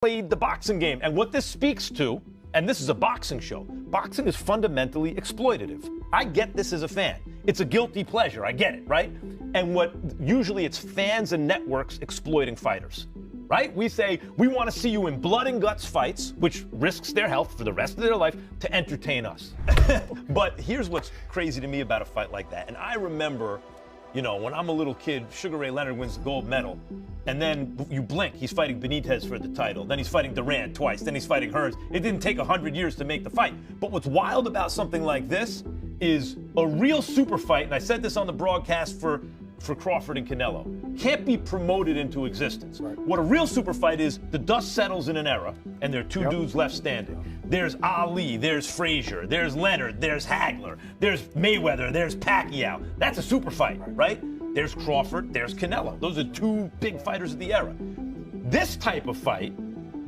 played the boxing game. And what this speaks to, and this is a boxing show, boxing is fundamentally exploitative. I get this as a fan. It's a guilty pleasure. I get it, right? And usually it's fans and networks exploiting fighters, right? We say, we want to see you in blood and guts fights, which risks their health for the rest of their life to entertain us. But here's what's crazy to me about a fight like that. And I remember, you know, when I'm a little kid, Sugar Ray Leonard wins the gold medal, and then you blink, he's fighting Benitez for the title, then he's fighting Durant twice, then he's fighting Hearns. It didn't take 100 years to make the fight. But what's wild about something like this is a real super fight, and I said this on the broadcast for Crawford and Canelo, can't be promoted into existence. Right. What a real super fight is, the dust settles in an era, and there are two dudes left standing. There's Ali, there's Frazier, there's Leonard, there's Hagler, there's Mayweather, there's Pacquiao. That's a super fight, right? There's Crawford, there's Canelo. Those are two big fighters of the era. This type of fight,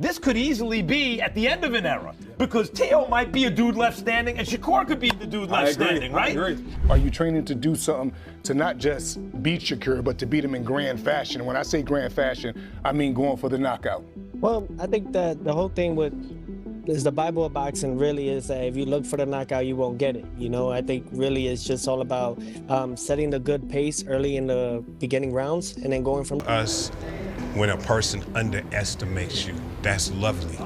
this could easily be at the end of an era, because Teo might be a dude left standing and Shakur could be the dude left standing, right? I agree. Are you training to do something to not just beat Shakur, but to beat him in grand fashion? When I say grand fashion, I mean going for the knockout. Well, I think that the whole thing is the Bible of boxing really is that if you look for the knockout, you won't get it. You know, I think really it's just all about setting the good pace early in the beginning rounds and then going from us. When a person underestimates you, that's lovely.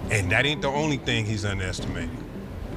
And that ain't the only thing he's underestimating.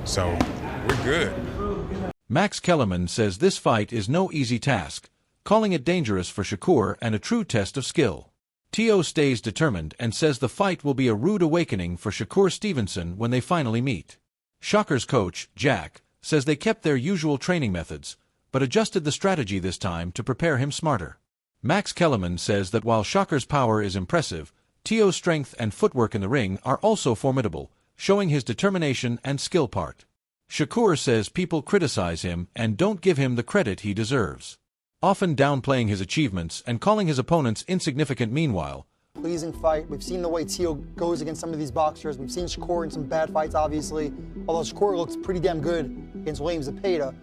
So, we're good. Max Kellerman says this fight is no easy task, calling it dangerous for Shakur and a true test of skill. Teo stays determined and says the fight will be a rude awakening for Shakur Stevenson when they finally meet. Shakur's coach, Jack, says they kept their usual training methods, but adjusted the strategy this time to prepare him smarter. Max Kellerman says that while Shakur's power is impressive, Teo's strength and footwork in the ring are also formidable, showing his determination and skill part. Shakur says people criticize him and don't give him the credit he deserves, often downplaying his achievements and calling his opponents insignificant. Meanwhile, pleasing fight. We've seen the way Teo goes against some of these boxers. We've seen Shakur in some bad fights, obviously, although Shakur looks pretty damn good against Williams Zepeda.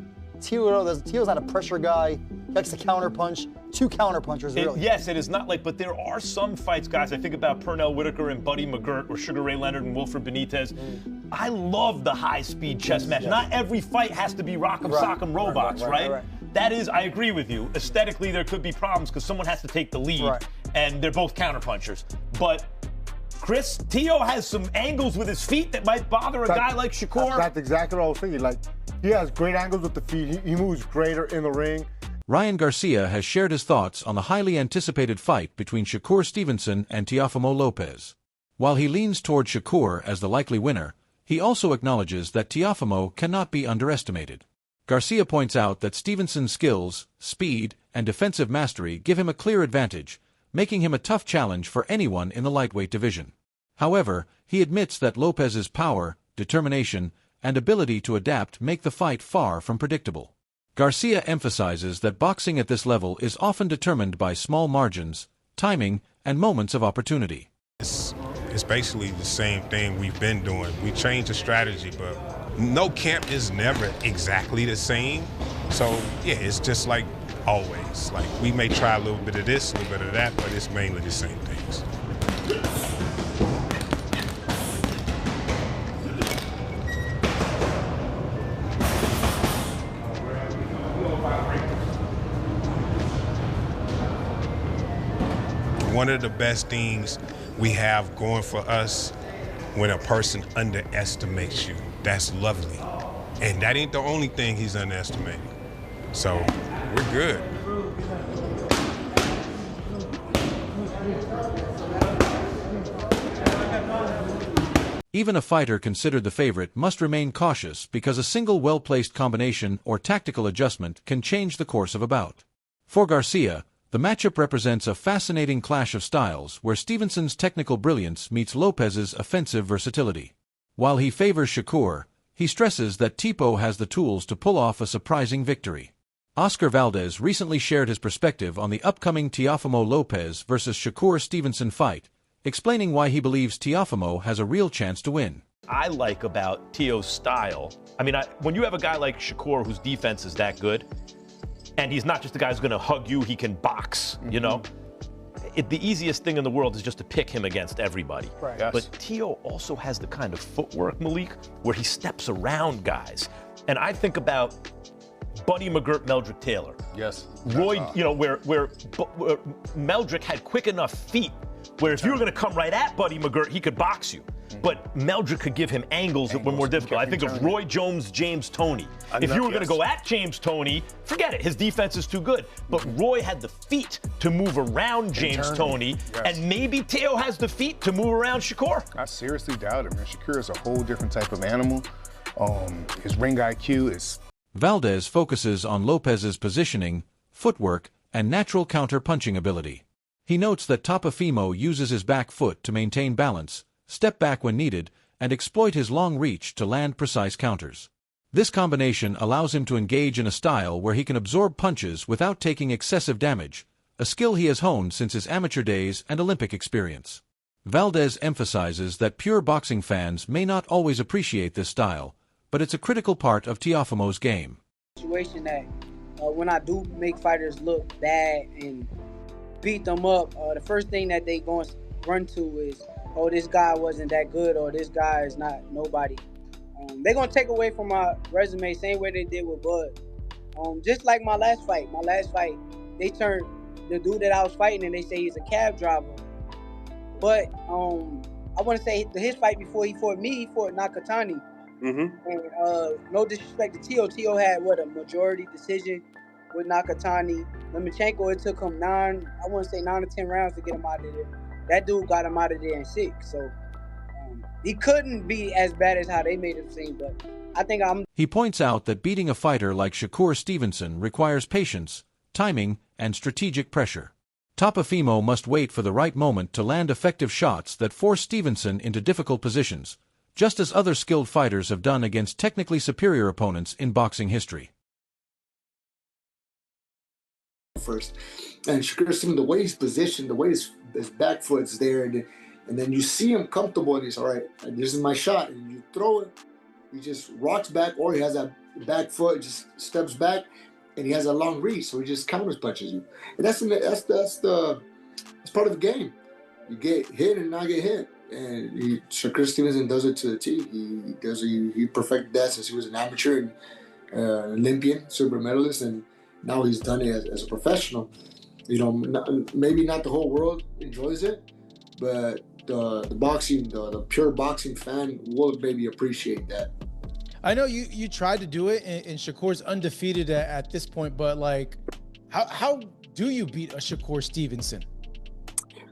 Teo's not a pressure guy. He likes to counterpunch. Two counterpunchers, really. Yes, it is not like, but there are some fights, guys. I think about Pernell Whitaker and Buddy McGirt, or Sugar Ray Leonard and Wilfred Benitez. I love the high-speed chess match. Not every fight has to be rock'em sock'em robots, right? That is, I agree with you. Aesthetically, there could be problems because someone has to take the lead, and they're both counterpunchers. But Chris, Teo has some angles with his feet that might bother a guy like Shakur. That's exactly what I was thinking. Like, he has great angles with the feet. He moves greater in the ring. Ryan Garcia has shared his thoughts on the highly anticipated fight between Shakur Stevenson and Teofimo Lopez. While he leans toward Shakur as the likely winner, he also acknowledges that Teofimo cannot be underestimated. Garcia points out that Stevenson's skills, speed, and defensive mastery give him a clear advantage, making him a tough challenge for anyone in the lightweight division. However, he admits that Lopez's power, determination, and ability to adapt make the fight far from predictable. Garcia emphasizes that boxing at this level is often determined by small margins, timing, and moments of opportunity. It's basically the same thing we've been doing. We change the strategy, but no camp is never exactly the same. So, yeah, it's just like always. Like, we may try a little bit of this, a little bit of that, but it's mainly the same things. One of the best things we have going for us, when a person underestimates you, that's lovely. And that ain't the only thing he's underestimating. So, we're good. Even a fighter considered the favorite must remain cautious because a single well-placed combination or tactical adjustment can change the course of a bout. For Garcia, the matchup represents a fascinating clash of styles where Stevenson's technical brilliance meets Lopez's offensive versatility. While he favors Shakur, he stresses that Teo has the tools to pull off a surprising victory. Oscar Valdez recently shared his perspective on the upcoming Teofimo Lopez versus Shakur Stevenson fight, explaining why he believes Teofimo has a real chance to win. I like about Teo's style, I mean, when you have a guy like Shakur whose defense is that good, and he's not just a guy who's going to hug you, he can box, you know? the easiest thing in the world is just to pick him against everybody. Right. Yes. But Tio also has the kind of footwork, Malik, where he steps around guys. And I think about Buddy McGirt, Meldrick Taylor. Yes. Roy, where Meldrick had quick enough feet where if you were going to come right at Buddy McGirt, he could box you. But Meldrick could give him angles that were more difficult. I think of Roy Jones, James Toney. If you were going to go at James Toney, forget it. His defense is too good. But Roy had the feet to move around James Toney, and maybe Teo has the feet to move around Shakur. I seriously doubt it, man. Shakur is a whole different type of animal. His ring IQ is... Valdez focuses on Lopez's positioning, footwork, and natural counter-punching ability. He notes that Taofimo uses his back foot to maintain balance, step back when needed, and exploit his long reach to land precise counters. This combination allows him to engage in a style where he can absorb punches without taking excessive damage, a skill he has honed since his amateur days and Olympic experience. Valdez emphasizes that pure boxing fans may not always appreciate this style, but it's a critical part of Teofimo's game. Situation that when I do make fighters look bad and beat them up, the first thing that they going to run to is, oh, this guy wasn't that good, or this guy is not nobody. They're going to take away from my resume, same way they did with Bud. Just like my last fight, they turned the dude that I was fighting and they say he's a cab driver. But I want to say his fight before he fought me, he fought Nakatani. And no disrespect to Tio. Tio had, a majority decision with Nakatani. Lomachenko, it took him 9 or 10 rounds to get him out of there. That dude got him out of there in 6. So he couldn't be as bad as how they made him seem, but I think He points out that beating a fighter like Shakur Stevenson requires patience, timing, and strategic pressure. Taofimo must wait for the right moment to land effective shots that force Stevenson into difficult positions, just as other skilled fighters have done against technically superior opponents in boxing history. First, and Shakur Stevenson, the way he's positioned, the way his back foot's there, and then you see him comfortable, and he's all right. This is my shot, and you throw it. He just rocks back, or he has that back foot, just steps back, and he has a long reach, so he just counters punches you. And that's part of the game. You get hit and not get hit. And Shakur Stevenson does it to the T. He perfected that since he was an amateur and Olympian, silver medalist, and now he's done it as a professional. Maybe not the whole world enjoys it, but the pure boxing fan will maybe appreciate that. I know you tried to do it, and Shakur's undefeated at this point, but like, how do you beat a Shakur Stevenson?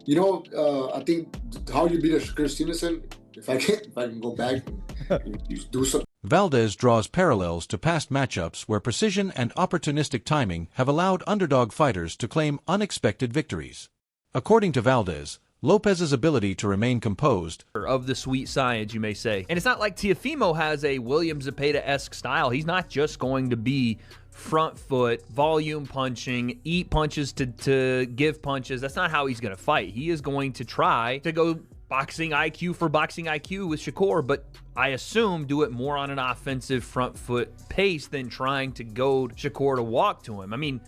I think how you beat a Shakur Stevenson, if I can go back and do something. Valdez draws parallels to past matchups where precision and opportunistic timing have allowed underdog fighters to claim unexpected victories. According to Valdez, Lopez's ability to remain composed of the sweet science, you may say. And it's not like Teofimo has a William Zepeda-esque style. He's not just going to be front foot, volume punching, eat punches to give punches. That's not how he's going to fight. He is going to try to go boxing IQ for boxing IQ with Shakur, but I assume do it more on an offensive front foot pace than trying to goad Shakur to walk to him. I mean,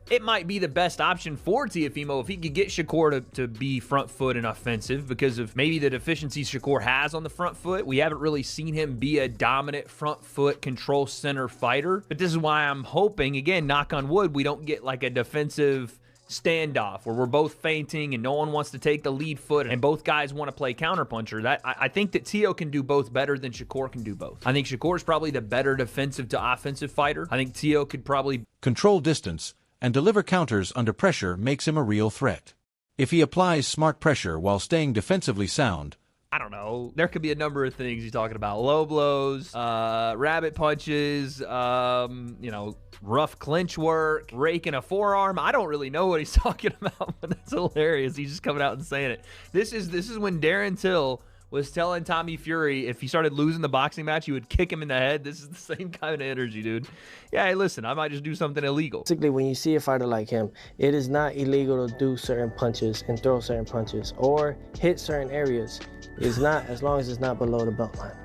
it might be the best option for Teofimo if he could get Shakur to be front foot and offensive because of maybe the deficiencies Shakur has on the front foot. We haven't really seen him be a dominant front foot control center fighter. But this is why I'm hoping, again, knock on wood, we don't get like a defensive standoff where we're both feinting and no one wants to take the lead foot and both guys want to play counterpuncher. I think that Tio can do both better than Shakur can do both. I think Shakur is probably the better defensive to offensive fighter. I think Tio could probably control distance and deliver counters under pressure makes him a real threat. If he applies smart pressure while staying defensively sound, I don't know. There could be a number of things you're talking about. Low blows, rabbit punches, rough clinch work, raking a forearm. I don't really know what he's talking about, but that's hilarious. He's just coming out and saying it. This is when Darren Till was telling Tommy Fury if he started losing the boxing match, he would kick him in the head. This is the same kind of energy, dude. Yeah, hey, listen, I might just do something illegal. Basically, when you see a fighter like him, it is not illegal to do certain punches and throw certain punches or hit certain areas. It's not, as long as it's not below the belt line.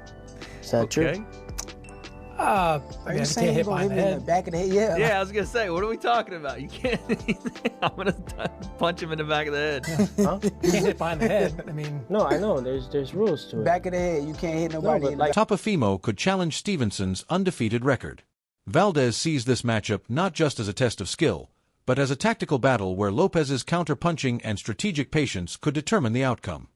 Is that true? I Are mean, you I saying can't you hit gonna behind hit the me in the head. back of the head? Yeah. Yeah, I was gonna say, what are we talking about? You can't. I'm gonna punch him in the back of the head. Huh? You can't hit behind the head. I mean, No, I know. There's rules to it. Back of the head. You can't hit nobody. but in the like- Tapafimo could challenge Stevenson's undefeated record. Valdez sees this matchup not just as a test of skill, but as a tactical battle where Lopez's counter-punching and strategic patience could determine the outcome.